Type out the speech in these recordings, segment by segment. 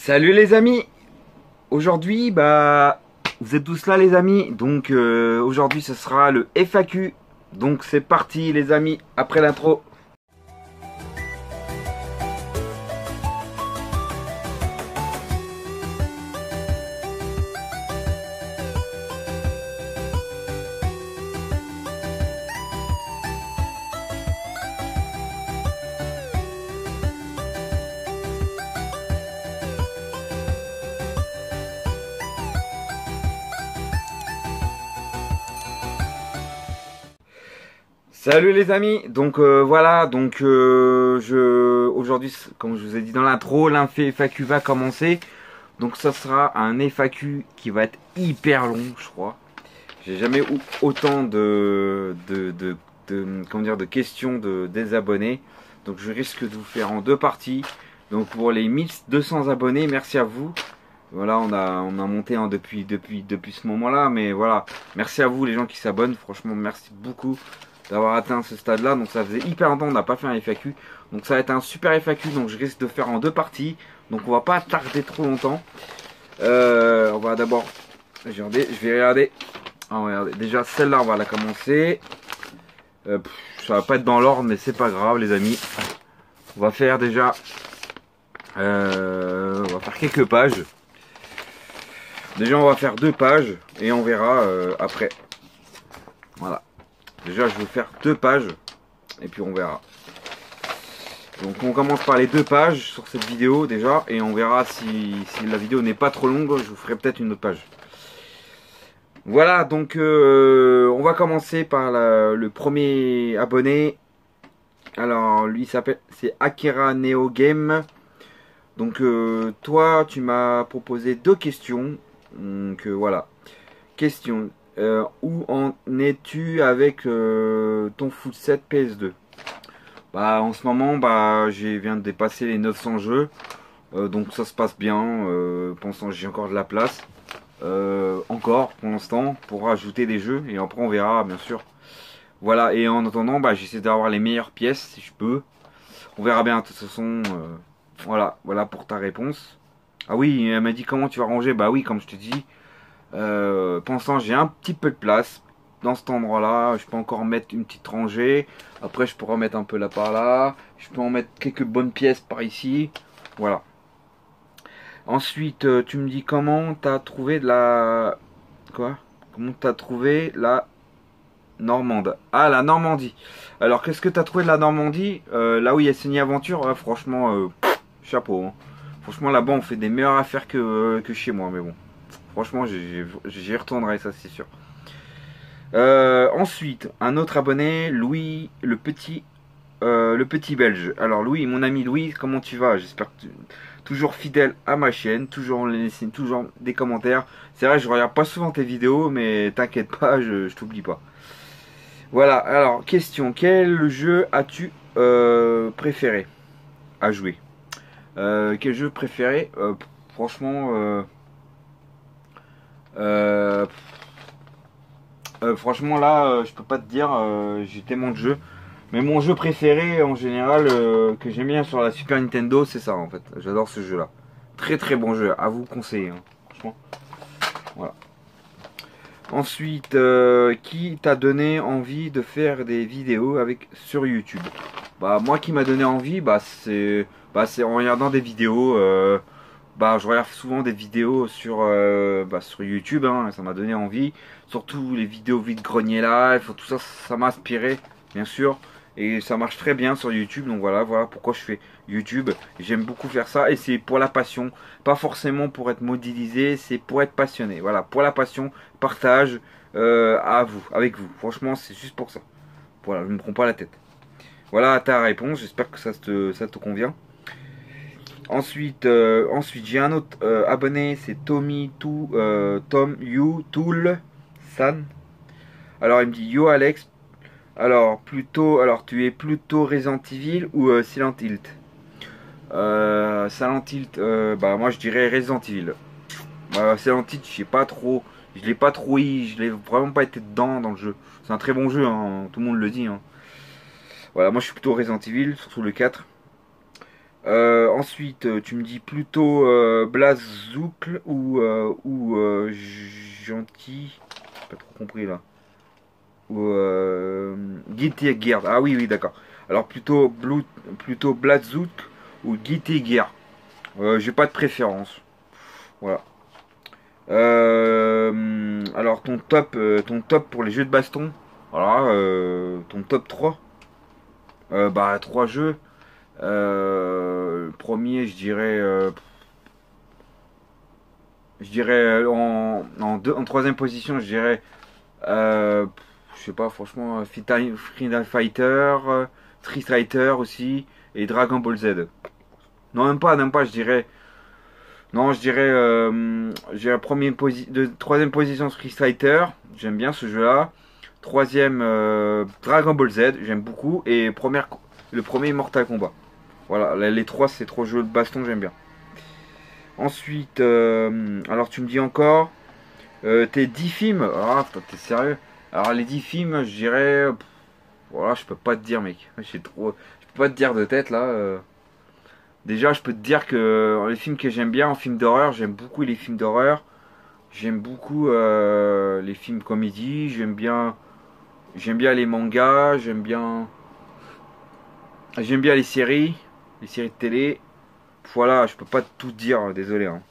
Salut les amis. Aujourd'hui vous êtes tous là les amis. Donc aujourd'hui ce sera le FAQ. Donc c'est parti les amis, après l'intro. Salut les amis, donc voilà, donc aujourd'hui, comme je vous ai dit dans l'intro, FAQ va commencer. Donc ça sera un FAQ qui va être hyper long, je crois. J'ai jamais eu autant comment dire, de questions des abonnés. Donc je risque de vous faire en deux parties. Donc pour les 1200 abonnés, merci à vous. Voilà, on a monté depuis ce moment-là, mais voilà, merci à vous les gens qui s'abonnent. Franchement, merci beaucoup d'avoir atteint ce stade là. Donc ça faisait hyper longtemps on n'a pas fait un FAQ, donc ça va être un super FAQ, donc je risque de faire en deux parties, donc on va pas tarder trop longtemps. On va d'abord je vais regarder. Regardez, déjà celle-là on va la commencer. Ça va pas être dans l'ordre mais c'est pas grave les amis. On va faire déjà on va faire quelques pages. Déjà on va faire deux pages et on verra après. Voilà. Déjà je vais faire deux pages et puis on verra. Donc on commence par les deux pages sur cette vidéo déjà et on verra si la vidéo n'est pas trop longue, je vous ferai peut-être une autre page. Voilà, donc on va commencer par le premier abonné. Alors lui c'est Akira Neo Game. Donc toi tu m'as proposé deux questions. Donc voilà. Question. Où en es-tu avec ton full set PS2? En ce moment je viens de dépasser les 900 jeux, donc ça se passe bien. Pensant que j'ai encore de la place encore pour l'instant pour rajouter des jeux et après on verra bien sûr. Voilà, et en attendant j'essaie d'avoir les meilleures pièces si je peux. On verra bien de toute façon. Voilà pour ta réponse. Ah oui, elle m'a dit comment tu vas ranger. Bah oui, comme je te dis. Pensant j'ai un petit peu de place dans cet endroit là, je peux encore mettre une petite rangée, après je pourrais en mettre un peu là par là, je peux en mettre quelques bonnes pièces par ici, voilà. Ensuite tu me dis comment t'as trouvé de la comment t'as trouvé la Normande. Ah, la Normandie. Alors qu'est-ce que t'as trouvé de la Normandie? Là où il y a Signé Aventure, franchement chapeau hein. Franchement là-bas on fait des meilleures affaires que chez moi, mais bon. Franchement, j'y retournerai, ça c'est sûr. Ensuite, un autre abonné, Louis, le petit belge. Alors Louis, mon ami Louis, comment tu vas? J'espère que tu toujours fidèle à ma chaîne, toujours des commentaires. C'est vrai, je regarde pas souvent tes vidéos, mais t'inquiète pas, je t'oublie pas. Voilà. Alors question, quel jeu as-tu préféré à jouer? Quel jeu préféré? Franchement. Franchement là je peux pas te dire, j'ai tellement de jeux, mais mon jeu préféré en général que j'aime bien sur la Super Nintendo, c'est ça en fait. J'adore ce jeu là, très très bon jeu, à vous conseiller hein. Franchement voilà. Ensuite qui t'a donné envie de faire des vidéos sur YouTube? Moi qui m'a donné envie, c'est en regardant des vidéos. Je regarde souvent des vidéos sur YouTube, hein, ça m'a donné envie. Surtout les vidéos vide-grenier live, tout ça, ça m'a inspiré, bien sûr. Et ça marche très bien sur YouTube, donc voilà pourquoi je fais YouTube. J'aime beaucoup faire ça et c'est pour la passion, pas forcément pour être modélisé, c'est pour être passionné. Voilà, pour la passion, partage avec vous. Franchement, c'est juste pour ça. Voilà, je ne me prends pas la tête. Voilà ta réponse, j'espère que ça te convient. Ensuite j'ai un autre abonné, c'est Tom You Tool San. Alors il me dit yo Alex, alors tu es plutôt Resident Evil ou Silent Hill? Silent Hill, moi je dirais Resident Evil. Silent Hill, je l'ai pas trop je l'ai vraiment pas été dedans dans le jeu. C'est un très bon jeu hein, tout le monde le dit hein. Voilà, moi je suis plutôt Resident Evil, surtout le 4. Ensuite, tu me dis plutôt Blazoukle ou Gentil. J'ai pas trop compris là. Ou Guilty Gear. Ah oui, oui, d'accord. Alors plutôt Blazouk ou Guilty Gear. J'ai pas de préférence. Voilà. Alors ton top pour les jeux de baston. Voilà, ton top 3. Bah 3 jeux. Premier, je dirais en troisième position, je dirais, je sais pas, franchement, Freedom Fighter, Street Fighter aussi, et Dragon Ball Z. Non, même pas, je dirais, non, je dirais troisième position Street Fighter, j'aime bien ce jeu-là. Troisième, Dragon Ball Z, j'aime beaucoup, et le premier Mortal Kombat. Voilà, les trois, c'est trop jeux de baston, j'aime bien. Ensuite, alors tu me dis encore, tes 10 films. Ah, t'es sérieux? Alors les 10 films, je dirais, voilà, je peux pas te dire, mec. Je peux pas te dire de tête là. Déjà, je peux te dire que les films que j'aime bien en films d'horreur, j'aime beaucoup les films d'horreur. J'aime beaucoup les films comédie. J'aime bien les mangas. J'aime bien les séries de télé. Voilà, je peux pas tout dire, désolé, hein.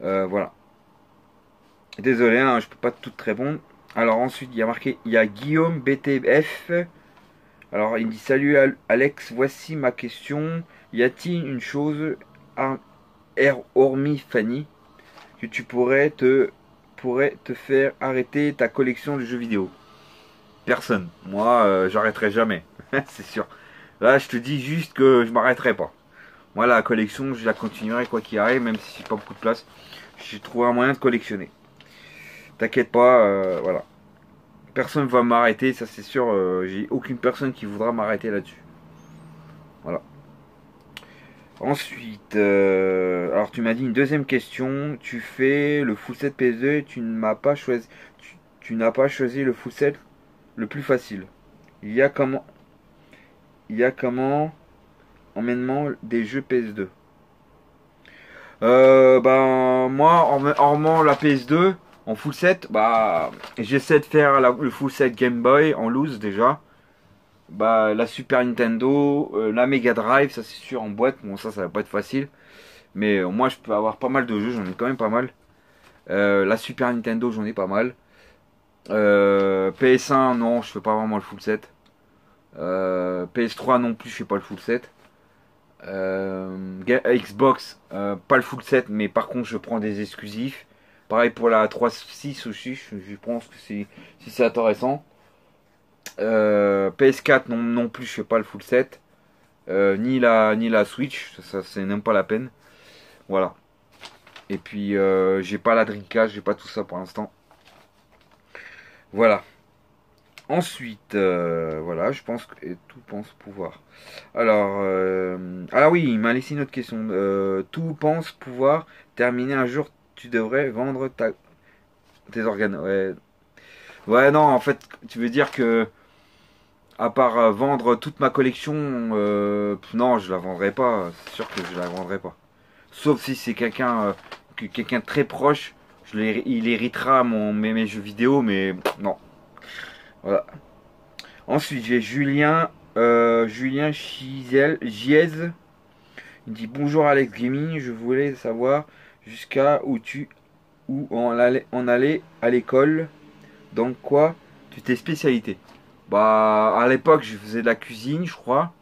Voilà. Désolé, hein, je peux pas tout te répondre. Alors ensuite, il y a Guillaume BTF. Alors il dit salut Alex, voici ma question. Y a-t-il une chose, hormis Fanny, que tu pourrais te faire arrêter ta collection de jeux vidéo? Personne. Moi, j'arrêterai jamais. C'est sûr. Là, je te dis juste que je m'arrêterai pas. Moi, la collection, je la continuerai quoi qu'il arrive, même si j'ai pas beaucoup de place. J'ai trouvé un moyen de collectionner. T'inquiète pas, voilà. Personne va m'arrêter, ça c'est sûr. J'ai aucune personne qui voudra m'arrêter là-dessus. Voilà. Ensuite, alors tu m'as dit une deuxième question. Tu fais le full set PS2 et tu ne m'as pas choisi. Tu n'as pas choisi le full set le plus facile. Il y a comment emmènement des jeux PS2. Ben moi en la PS2 en full set, bah j'essaie de faire le full set Game Boy en loose déjà. Bah la Super Nintendo, la Mega Drive, ça c'est sûr en boîte. Bon ça va pas être facile, mais moi je peux avoir pas mal de jeux, j'en ai quand même pas mal. La Super Nintendo j'en ai pas mal. PS1 non, je fais pas vraiment le full set. PS3 non plus, je fais pas le full set. Xbox, pas le full set, mais par contre je prends des exclusifs. Pareil pour la 3.6 aussi, je pense que si c'est intéressant. PS4 non plus, je fais pas le full set. Ni la Switch, ça c'est même pas la peine. Voilà. Et puis j'ai pas la Dreamcast, j'ai pas tout ça pour l'instant. Voilà. Ensuite, voilà, je pense que tout pense pouvoir. Alors oui, il m'a laissé une autre question. Tout pense pouvoir terminer un jour. Tu devrais vendre tes organes. Ouais. Ouais, non, en fait, tu veux dire que à part vendre toute ma collection, non, je la vendrai pas. C'est sûr que je la vendrai pas. Sauf si c'est quelqu'un de très proche, il héritera mes jeux vidéo, mais non. Voilà. Ensuite, j'ai Julien Giez. Il dit bonjour Alex Gaming, je voulais savoir jusqu'à où on allait à l'école, dans quoi tu t'es spécialité. Bah, à l'époque, je faisais de la cuisine, je crois.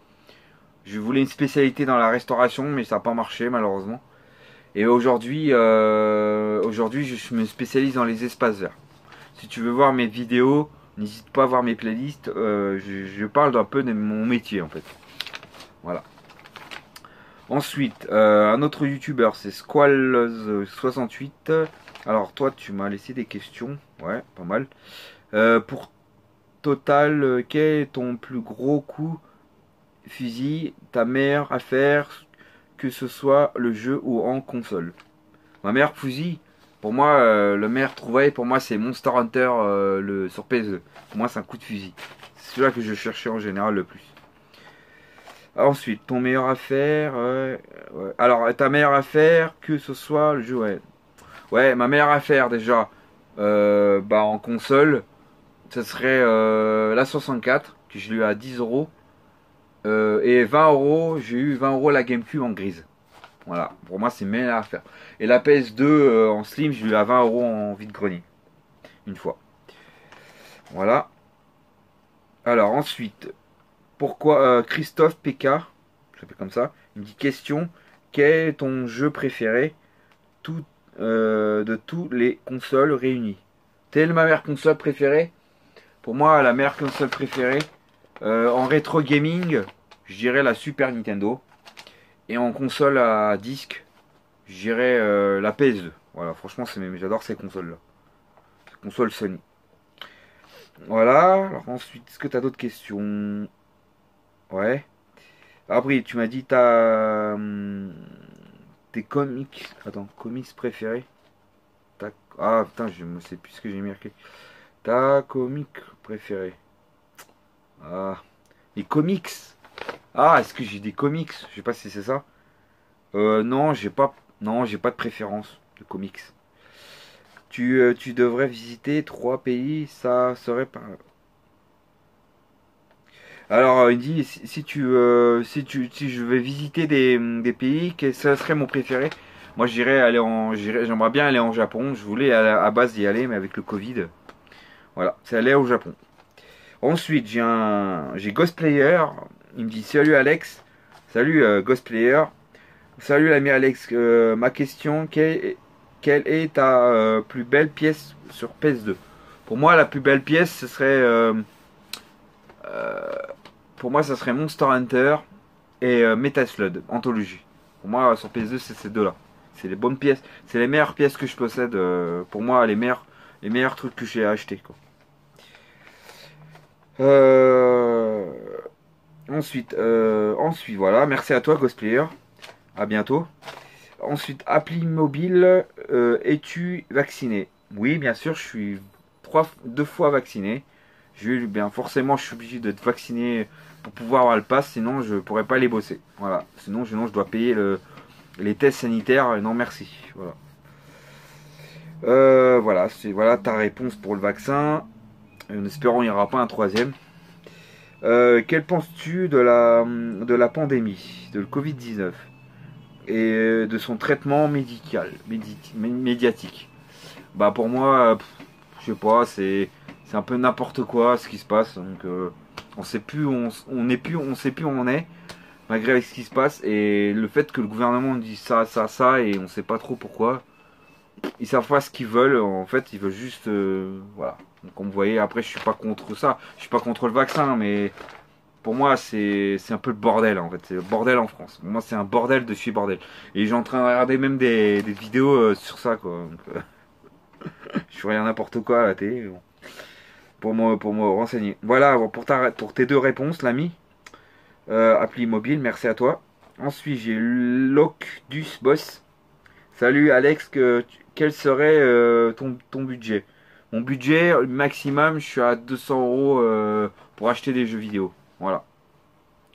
Je voulais une spécialité dans la restauration, mais ça n'a pas marché malheureusement. Et aujourd'hui, je me spécialise dans les espaces verts. Si tu veux voir mes vidéos, n'hésite pas à voir mes playlists. Je parle un peu de mon métier en fait. Voilà. Ensuite, un autre youtubeur, c'est Squall68. Alors toi, tu m'as laissé des questions. Ouais, pas mal. Pour total, quel est ton plus gros coup fusil, ta meilleure affaire, que ce soit le jeu ou en console? Ma meilleure fusil, pour moi, le meilleur trouvaille, pour moi, c'est Monster Hunter sur PS2. Pour moi, c'est un coup de fusil. C'est celui-là que je cherchais en général le plus. Ensuite, ton meilleur affaire. Ouais. Alors, ta meilleure affaire, que ce soit le jeu, ouais. Ouais, ma meilleure affaire déjà, bah en console, ce serait la 64, que je l'ai eu à 10 euros. Et 20 euros, j'ai eu 20 euros la GameCube en grise. Voilà, pour moi c'est une meilleure affaire. Et la PS2 en slim, je l'ai eu à 20 euros en vide-grenier. Une fois. Voilà. Alors ensuite, pourquoi Christophe PK, je l'appelle comme ça, il me dit question, quel est ton jeu préféré tout, de tous les consoles réunies? Telle ma meilleure console préférée? Pour moi, la meilleure console préférée en rétro gaming, je dirais la Super Nintendo. Et en console à disque, je dirais la PS2. Voilà, franchement, j'adore ces consoles-là. Ces consoles Sony. Voilà, alors ensuite, est-ce que tu as d'autres questions? Ouais. Après, tu m'as dit tes comics. Attends, comics préférés. Ah putain, je ne sais plus ce que j'ai marqué. Ta comic préférée. Ah, les comics. Ah, est-ce que j'ai des comics? Je sais pas si c'est ça. Non, j'ai pas. Non, j'ai pas de préférence de comics. Tu devrais visiter 3 pays, ça serait pas. Alors, il dit si je vais visiter des pays, ça serait mon préféré. Moi, j'aimerais bien aller en Japon. Je voulais à base y aller, mais avec le Covid, voilà, c'est aller au Japon. Ensuite, j'ai Ghostplayer. Il me dit salut Alex, salut Ghostplayer, salut l'ami Alex. Ma question, quelle est ta plus belle pièce sur PS2? Pour moi, la plus belle pièce, ce serait euh, pour moi, ça serait Monster Hunter et Metal Slug Anthologie. Pour moi, sur PS2, c'est ces deux-là. C'est les bonnes pièces, c'est les meilleures pièces que je possède. Pour moi, les meilleurs trucs que j'ai acheté, quoi. Euh, ensuite, voilà. Merci à toi, Ghostplayer. À bientôt. Ensuite, appli mobile. Es-tu vacciné? Oui, bien sûr, je suis 2 fois vacciné. Bien forcément, je suis obligé d'être vacciné pour pouvoir avoir le pass, sinon je pourrais pas les bosser. Voilà. Sinon, je dois payer les tests sanitaires. Non, merci. Voilà. Voilà, c'est voilà ta réponse pour le vaccin. En espérant il n'y aura pas un troisième. Quel penses-tu de la pandémie, de le Covid-19 et de son traitement médiatique? Bah pour moi, je sais pas, c'est un peu n'importe quoi ce qui se passe. Donc on sait plus on sait plus où on est malgré ce qui se passe et le fait que le gouvernement dit ça et on sait pas trop pourquoi. Ils savent pas ce qu'ils veulent. En fait, ils veulent juste voilà. Donc comme vous voyez, après je suis pas contre ça, je suis pas contre le vaccin, mais pour moi, c'est un peu le bordel en fait. C'est le bordel en France. Pour moi, c'est un bordel de chez bordel. Et j'ai en train de regarder même des vidéos sur ça, quoi. Donc, je fais rien n'importe quoi à la télé. Bon. Pour me renseigner. Voilà, bon, pour tes 2 réponses, l'ami. Appli mobile, merci à toi. Ensuite, j'ai Locdus Boss. Salut Alex, quel serait ton budget? Mon budget maximum, je suis à 200 euros pour acheter des jeux vidéo. Voilà.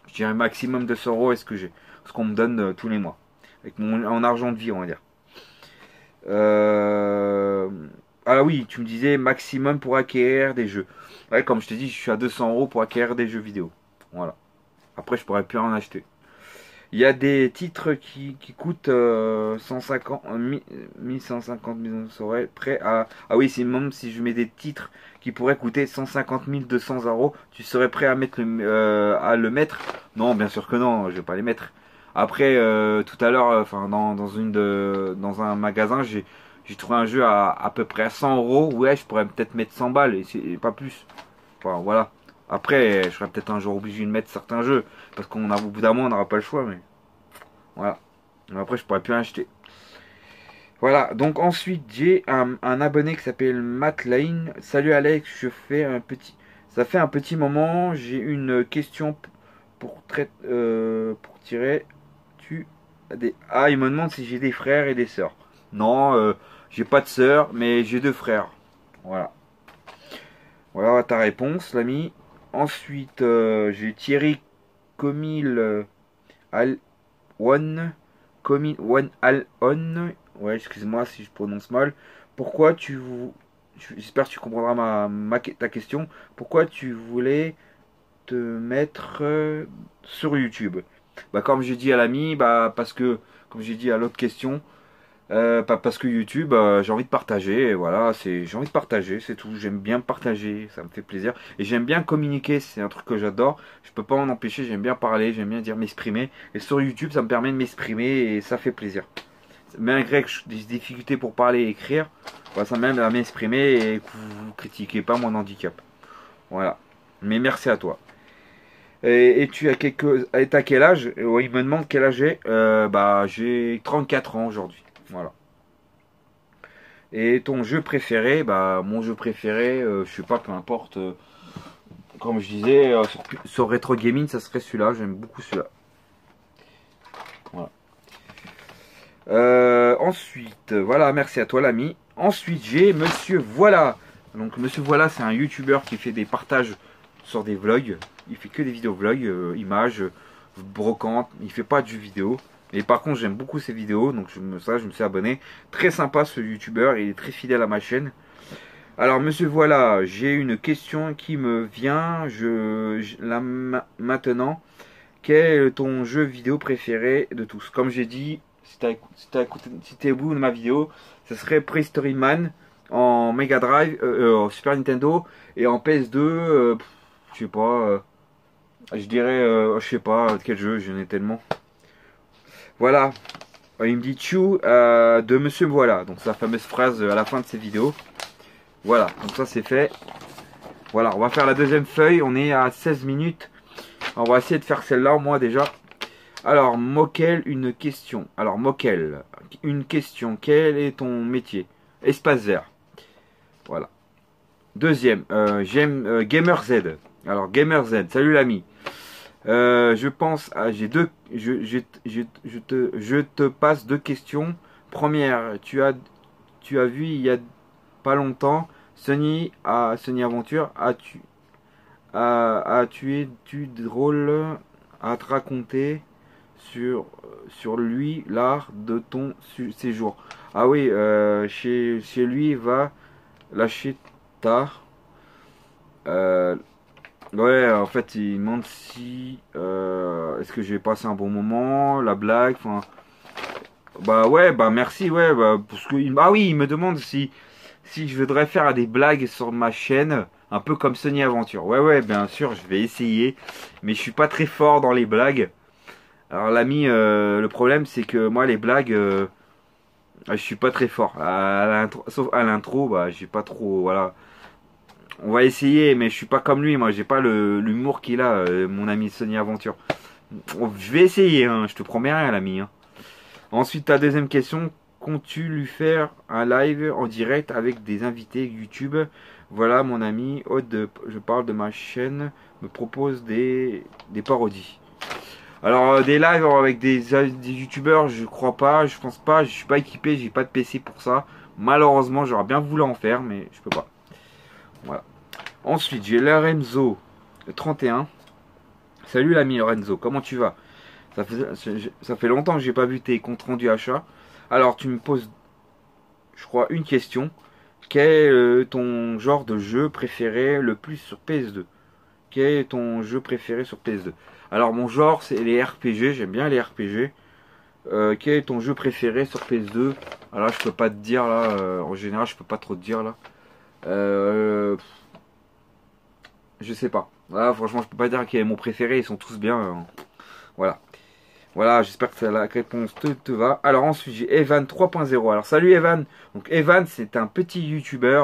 Je dirais maximum 200 euros est ce que j'ai. Ce qu'on me donne tous les mois. Avec en argent de vie, on va dire. Euh... Ah oui, tu me disais maximum pour acquérir des jeux. Ouais, comme je te dis, je suis à 200 euros pour acquérir des jeux vidéo. Voilà. Après, je pourrais plus en acheter. Il y a des titres qui coûtent 150, 1150 000 serait prêt à. Ah oui, c'est même si je mets des titres qui pourraient coûter 150 200 euros, tu serais prêt à à le mettre? Non, bien sûr que non, je vais pas les mettre. Après, tout à l'heure, enfin dans un magasin, j'ai trouvé un jeu à peu près à 100 euros. Ouais, je pourrais peut-être mettre 100 balles et pas plus. Enfin, voilà. Après, je serais peut-être un jour obligé de mettre certains jeux. Parce au bout d'un moment, on n'aura pas le choix. Mais voilà. Après, je pourrais plus en acheter. Voilà. Donc ensuite, j'ai un abonné qui s'appelle Matt Lane. Salut Alex, ça fait un petit moment. J'ai une question pour tirer. Ah, il me demande si j'ai des frères et des sœurs. Non, j'ai pas de sœurs, mais j'ai 2 frères. Voilà. Voilà ta réponse, l'ami. Ensuite, j'ai Thierry Comil. Al One One Al On. Ouais, excuse-moi si je prononce mal. Pourquoi j'espère que tu comprendras ta question. Pourquoi tu voulais te mettre sur YouTube? Bah, comme j'ai dit à l'ami, bah, parce que, comme j'ai dit à l'autre question, parce que YouTube, j'ai envie de partager, et voilà, j'ai envie de partager, c'est tout. J'aime bien partager, ça me fait plaisir. Et j'aime bien communiquer, c'est un truc que j'adore. Je peux pas en empêcher, j'aime bien parler, j'aime bien dire m'exprimer. Et sur YouTube, ça me permet de m'exprimer et ça fait plaisir. Malgré que j'ai des difficultés pour parler et écrire, bah, ça m'aide à m'exprimer et que vous critiquez pas mon handicap. Voilà. Mais merci à toi. Et tu as t'as quel âge? Il me demande quel âge j'ai. Bah, j'ai 34 ans aujourd'hui. Voilà. Et ton jeu préféré? Bah, mon jeu préféré, je sais pas, peu importe. Comme je disais, sur Retro Gaming, ça serait celui-là. J'aime beaucoup celui-là. Voilà. Ensuite, voilà, merci à toi l'ami. Ensuite, j'ai Monsieur Voilà. Donc, Monsieur Voilà, c'est un YouTuber qui fait des partages sur des vlogs. Il fait que des vidéos vlogs, images, brocantes. Il fait pas de jeux vidéo. Mais par contre, j'aime beaucoup ses vidéos. Donc, je me suis abonné. Très sympa ce YouTuber. Il est très fidèle à ma chaîne. Alors, Monsieur Voilà, j'ai une question qui me vient. Maintenant, quel est ton jeu vidéo préféré de tous? Comme j'ai dit, si t'es au bout de ma vidéo, ce serait Prehistory Man en Mega Drive, Super Nintendo et en PS2. Je sais pas, je dirais, je sais pas quel jeu, j'en ai tellement. Voilà, il me dit Tchou de Monsieur Voilà, donc c'est la fameuse phrase à la fin de ses vidéos. Voilà, donc ça c'est fait. Voilà, on va faire la deuxième feuille, on est à 16 minutes. On va essayer de faire celle-là, moi déjà. Alors, Moquel, une question. Alors, Moquel, une question. Quel est ton métier? Espace vert. Voilà. Deuxième, j'aime Gamer Z. Alors, Gamer Z, salut l'ami. Je pense à. J'ai deux. Je te passe deux questions. Première, tu as vu il y a pas longtemps Sony Aventure. As-tu drôle à te raconter sur lui l'art de ton séjour? Ah oui, chez lui va lâcher tard. Ouais, en fait, il demande si est-ce que j'ai passé un bon moment, la blague, enfin. Bah ouais, bah merci, ouais, bah parce que ah oui, il me demande si je voudrais faire des blagues sur ma chaîne, un peu comme Sony Aventure. Ouais, ouais, bien sûr, je vais essayer, mais je suis pas très fort dans les blagues. Alors l'ami, le problème c'est que moi les blagues, je suis pas très fort. Sauf à l'intro, bah j'ai pas trop, voilà. On va essayer, mais je suis pas comme lui. Moi, j'ai pas l'humour qu'il a, mon ami Sony Aventure. Je vais essayer, hein, je te promets rien, l'ami. Hein. Ensuite, ta deuxième question. Comptes-tu lui faire un live en direct avec des invités YouTube? Voilà, mon ami, je parle de ma chaîne, me propose des parodies. Alors, des lives avec des youtubeurs, je crois pas, je pense pas, je suis pas équipé, j'ai pas de PC pour ça. Malheureusement, j'aurais bien voulu en faire, mais je peux pas. Voilà. Ensuite, j'ai Lorenzo 31. Salut l'ami Lorenzo, comment tu vas? Ça fait longtemps que j'ai pas vu tes comptes rendus achats. Alors, tu me poses, je crois, une question. Quel est ton genre de jeu préféré le plus sur PS2? Quel est ton jeu préféré sur PS2? Alors, mon genre, c'est les RPG. J'aime bien les RPG. Quel est ton jeu préféré sur PS2? Alors là, je peux pas te dire, là. En général, je peux pas trop te dire, là. Je sais pas. Voilà, franchement, je peux pas dire quel est mon préféré. Ils sont tous bien. Voilà. Voilà, j'espère que la réponse te va. Alors ensuite, j'ai Evan 3.0. Alors salut Evan. Donc Evan, c'est un petit YouTuber.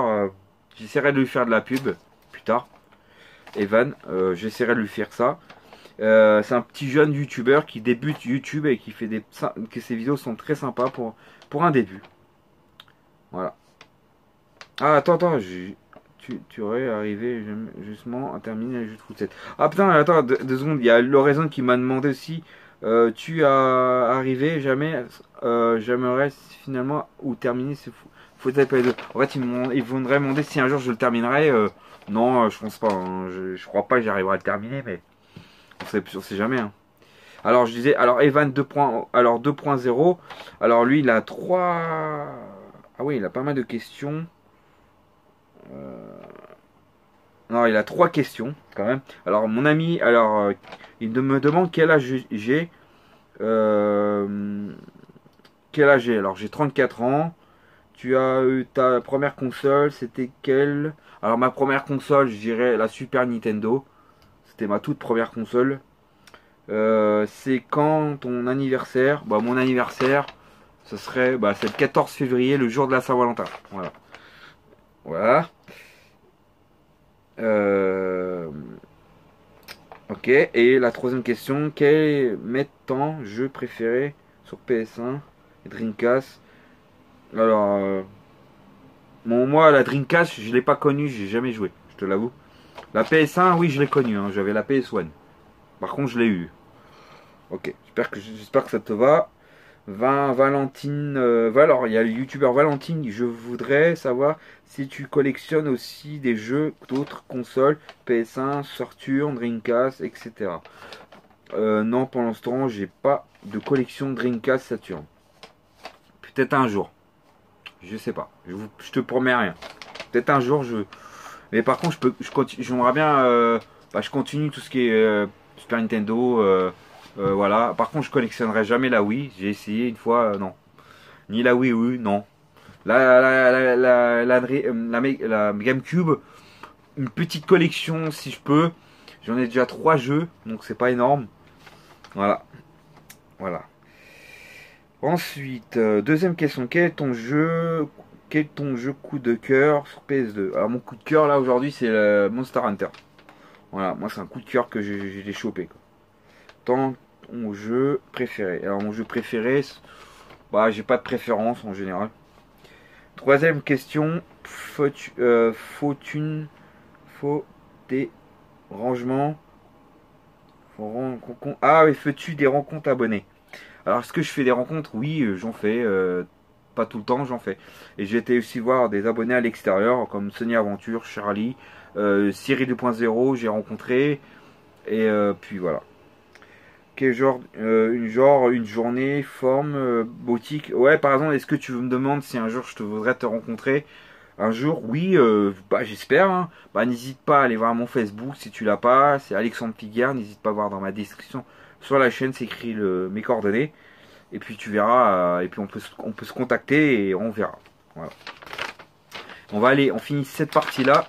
J'essaierai de lui faire de la pub plus tard. Evan, j'essaierai de lui faire ça. C'est un petit jeune YouTuber qui débute YouTube et qui fait que ses vidéos sont très sympas pour un début. Voilà. Ah, attends, tu aurais arrivé justement à terminer le jeu de foot 7. Ah putain, attends, deux secondes. Il y a Loraison qui m'a demandé aussi. Tu as arrivé jamais, j'aimerais finalement ou terminer ce foot 7 2. En fait, ils voudraient demander si un jour je le terminerai. Non, je pense pas. Hein. Je crois pas que j'arriverai à le terminer, mais on sait jamais. Hein. Alors je disais, alors Evan 2. Alors 2.0. Alors lui il a 3. Ah oui, il a pas mal de questions. Non, il a 3 questions quand même. Alors mon ami, alors il me demande quel âge j'ai. Quel âge j'ai? Alors j'ai 34 ans. Tu as eu ta première console, c'était quelle? Alors ma première console, je dirais la Super Nintendo. C'était ma toute première console. C'est quand ton anniversaire? Bah mon anniversaire, ce serait, bah c'est le 14 février, le jour de la Saint-Valentin. Voilà. Voilà. Euh, Ok. Et la troisième question, quel est mes temps jeu préféré sur PS1 et Dreamcast? Alors, moi la Dreamcast, je l'ai pas connue, j'ai jamais joué, je te l'avoue. La PS1, oui, je l'ai connue, hein, j'avais la PS1. Par contre, je l'ai eu. Ok, j'espère que ça te va. Valentine, alors il y a le youtubeur Valentine. Je voudrais savoir si tu collectionnes aussi des jeux d'autres consoles, PS1, Saturn, Dreamcast, etc. Non, pour l'instant, j'ai pas de collection Dreamcast Saturn. Peut-être un jour. Je sais pas. Je te promets rien. Peut-être un jour, je. Mais par contre, j'aimerais bien. Bah, je continue tout ce qui est Super Nintendo. Voilà. Par contre, je collectionnerai jamais la Wii. J'ai essayé une fois, non. Ni la Wii U, non. La GameCube, une petite collection si je peux. J'en ai déjà 3 jeux, donc c'est pas énorme. Voilà. Voilà. Ensuite, deuxième question. Quel est ton jeu coup de cœur sur PS2? Alors mon coup de cœur là aujourd'hui c'est Monster Hunter. Voilà, moi c'est un coup de cœur que j'ai chopé, quoi. Tant mon jeu préféré. Alors mon jeu préféré, bah j'ai pas de préférence en général. Troisième question. Faut des rangements. Ah oui, fais-tu des rencontres abonnés? Alors, est-ce que je fais des rencontres? Oui, j'en fais. Pas tout le temps, j'en fais. Et j'ai été aussi voir des abonnés à l'extérieur, comme Sony Aventure, Charlie, Siri 2.0, j'ai rencontré. Et puis voilà. Quel genre, une journée, forme, boutique. Ouais, par exemple, est-ce que tu me demandes si un jour je te voudrais te rencontrer? Un jour, oui, bah j'espère, hein. Bah n'hésite pas à aller voir mon Facebook si tu l'as pas. C'est Alexandre Piguard. N'hésite pas à voir dans ma description sur la chaîne, c'est écrit mes coordonnées. Et puis tu verras, et puis on peut se contacter et on verra. Voilà. On finit cette partie-là.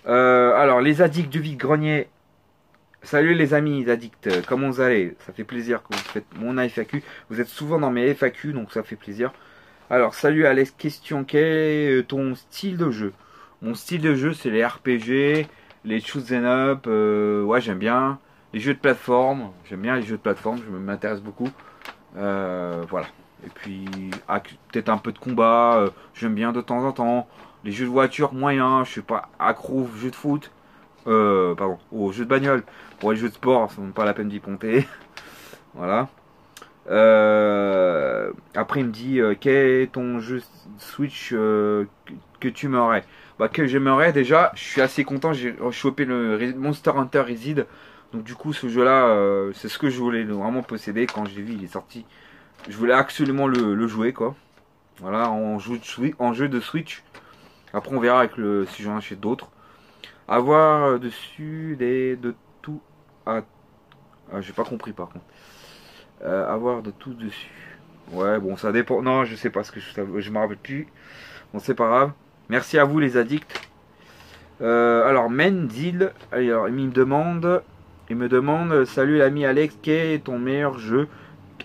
Alors, les addicts du vide-grenier. Salut les amis addicts, comment vous allez? Ça fait plaisir que vous faites mon FAQ. Vous êtes souvent dans mes FAQ, donc ça fait plaisir. Alors, salut Alex, question, quel est ton style de jeu? Mon style de jeu, c'est les RPG, les shoot 'em up, ouais, j'aime bien. Les jeux de plateforme, j'aime bien les jeux de plateforme, je m'intéresse beaucoup. Voilà. Et puis, peut-être un peu de combat, j'aime bien de temps en temps. Les jeux de voiture, moyen, je suis pas accro aux jeux de foot. Pardon, aux jeux de bagnole. Pour les jeux de sport, ça vaut pas la peine d'y ponter. Voilà. Après, il me dit quel est ton jeu Switch que tu m'aurais? Bah, que j'aimerais déjà, je suis assez content, j'ai chopé le Monster Hunter Rise. Donc, du coup, ce jeu-là, c'est ce que je voulais vraiment posséder quand j'ai vu il est sorti. Je voulais absolument le jouer, quoi. Voilà, en jeu de Switch. Après, on verra avec si j'en achète d'autres. Avoir dessus de tout. J'ai pas compris par contre. Avoir de tout dessus. Ouais, bon, ça dépend. Non, je sais pas ce que je me rappelle plus. Bon, c'est pas grave. Merci à vous les addicts. Alors, Mendil, alors il me demande, salut l'ami Alex, quel est ton meilleur jeu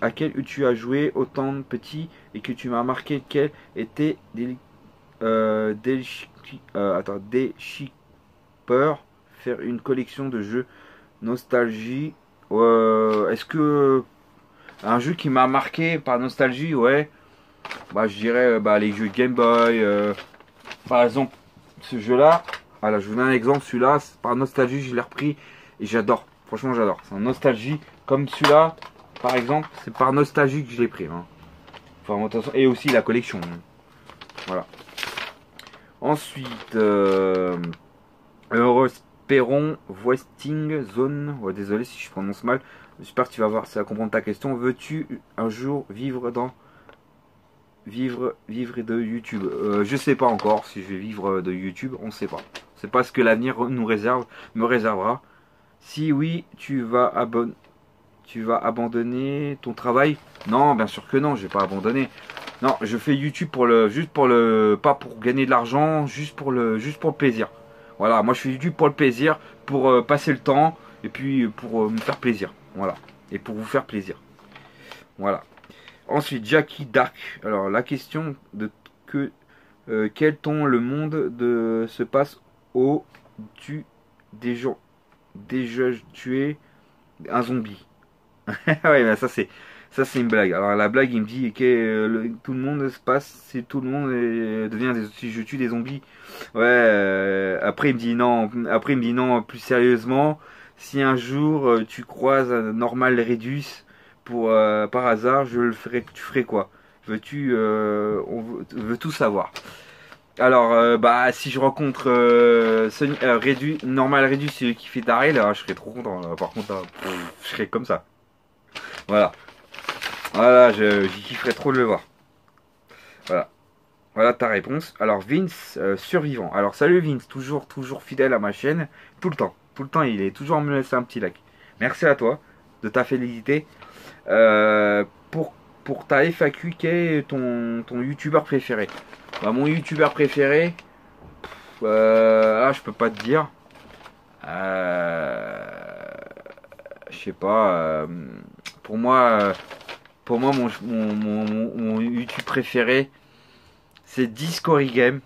à quel tu as joué autant de petits et que tu m'as marqué? Quel était Déchipeur, faire une collection de jeux nostalgie. Est-ce que un jeu qui m'a marqué par nostalgie? Ouais, bah je dirais bah, les jeux Game Boy. Par exemple, ce jeu-là. Voilà, je vous donne un exemple. Celui-là, par nostalgie, je l'ai repris et j'adore. Franchement, j'adore. C'est un nostalgie. Comme celui-là, par exemple, c'est par nostalgie que je l'ai pris. Hein. Enfin, attention. Et aussi la collection. Hein. Voilà. Ensuite, Perron, Voisting, Zone. Ouais, désolé si je prononce mal. J'espère que tu vas voir, ça va comprendre ta question. Veux-tu un jour vivre de YouTube? Je sais pas encore si je vais vivre de YouTube, on sait pas. C'est pas ce que l'avenir nous me réservera. Si oui, tu vas abandonner ton travail? Non, bien sûr que non, je vais pas abandonner. Non, je fais YouTube pas pour gagner de l'argent, juste pour le plaisir. Voilà, moi je fais YouTube pour le plaisir, pour passer le temps et puis pour me faire plaisir. Voilà, et pour vous faire plaisir. Voilà. Ensuite, Jackie Dark. Alors, la question de quel ton le monde se passe au tu déjà tué un zombie. Ouais, mais ça c'est une blague. Alors la blague, il me dit que tout le monde se passe, si tout le monde devient si je tue des zombies. Ouais. Après il me dit non. Après il me dit non. Plus sérieusement, si un jour tu croises un normal Redus par hasard, je le ferai. Tu ferais quoi? Veux-tu on veut tout savoir. Alors, bah, si je rencontre normal Redus, celui qui fait Daryl, là, je serais trop content. Là. Par contre, là, je serais comme ça. Voilà. Voilà, j'y kifferais trop de le voir. Voilà. Voilà ta réponse. Alors, Vince, survivant. Alors, salut Vince, toujours fidèle à ma chaîne. Tout le temps. Tout le temps, il est toujours à me laisser un petit like. Merci à toi de ta fidélité. Pour ta FAQ, quel est ton youtubeur préféré? Bah, mon youtubeur préféré, là je peux pas te dire. Je sais pas. Pour moi, mon YouTube préféré, c'est Discovery Game.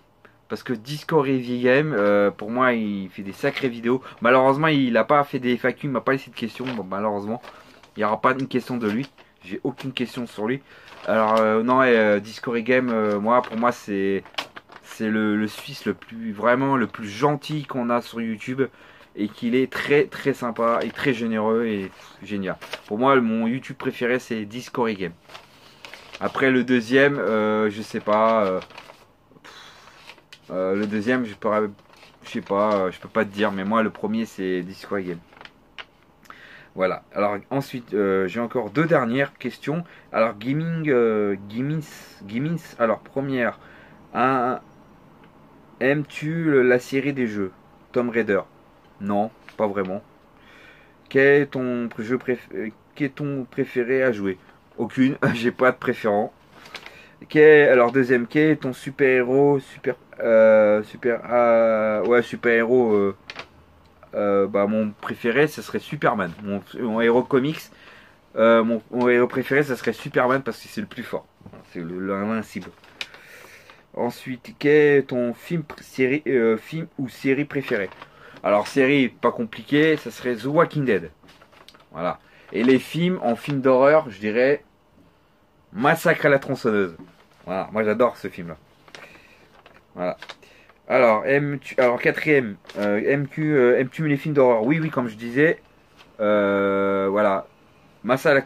Parce que Discovery Game, pour moi, il fait des sacrées vidéos. Malheureusement, il a pas fait des FAQ, il m'a pas laissé de questions. Bon, malheureusement, il n'y aura pas une question de lui. J'ai aucune question sur lui. Alors, non, Discovery Game, pour moi, c'est le Suisse vraiment le plus gentil qu'on a sur YouTube. Et qu'il est très sympa et très généreux et génial. Pour moi, mon YouTube préféré, c'est Discovery Game. Après, le deuxième, je sais pas. Le deuxième, je sais pas, je peux pas te dire, mais moi, le premier, c'est Discovery Game. Voilà. Alors, ensuite, j'ai encore deux dernières questions. Alors, Gimins. Alors, première, aimes-tu la série des jeux Tomb Raider? Non, pas vraiment. Quel est ton préféré à jouer? Aucune, j'ai pas de préférence. Alors deuxième, quel est ton super-héros super-héros bah mon préféré ce serait Superman. Mon héros comics, mon héros préféré ce serait Superman parce que c'est le plus fort. C'est l'invincible. Ensuite, quel est ton film ou série préféré? Alors série pas compliqué, ça serait The Walking Dead. Voilà. Et les films, en film d'horreur, je dirais Massacre à la tronçonneuse. Voilà, moi j'adore ce film là. Voilà. Alors, quatrième, aimes-tu les films d'horreur? Oui, comme je disais. Voilà. Massacre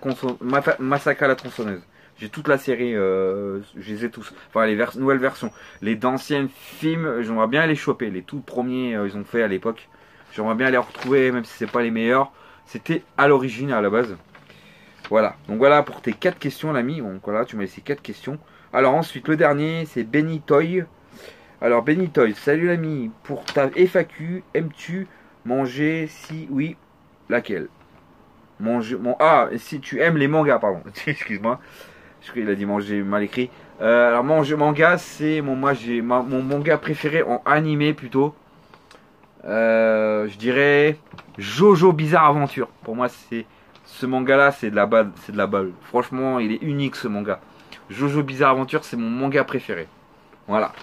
à la tronçonneuse. J'ai toute la série, je les ai tous. Enfin, les nouvelles versions. Les d'anciens films, j'aimerais bien les choper. Les tout premiers, ils ont fait à l'époque. J'aimerais bien les retrouver, même si c'est pas les meilleurs. C'était à l'origine, à la base. Voilà. Donc voilà pour tes 4 questions, l'ami. Donc voilà, tu m'as laissé 4 questions. Alors ensuite, le dernier, c'est Benny Toy. Alors Benny Toy, salut l'ami. Pour ta FAQ, aimes-tu manger? Si oui, laquelle? Si tu aimes les mangas, pardon. Excuse-moi. Je crois qu'il a dit manger mal écrit. Alors manger manga, c'est mon manga préféré en animé plutôt. Je dirais Jojo Bizarre Aventure. Pour moi, ce manga-là, c'est de la balle. Franchement, il est unique ce manga. Jojo Bizarre Aventure, c'est mon manga préféré. Voilà.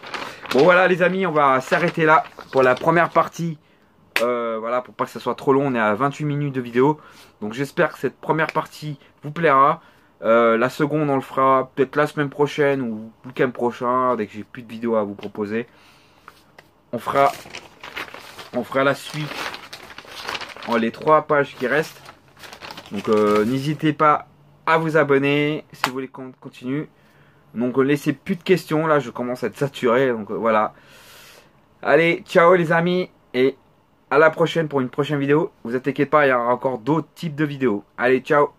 Bon voilà les amis, on va s'arrêter là pour la première partie. Voilà, pour pas que ça soit trop long, on est à 28 minutes de vidéo. Donc j'espère que cette première partie vous plaira. La seconde, on le fera peut-être la semaine prochaine ou le week-end prochain, dès que j'ai plus de vidéos à vous proposer. On fera la suite en les 3 pages qui restent. Donc n'hésitez pas à vous abonner si vous voulez qu'on continue. Donc laissez plus de questions, là je commence à être saturé. Donc voilà. Allez, ciao les amis et à la prochaine pour une prochaine vidéo. Vous inquiétez pas, il y aura encore d'autres types de vidéos. Allez, ciao!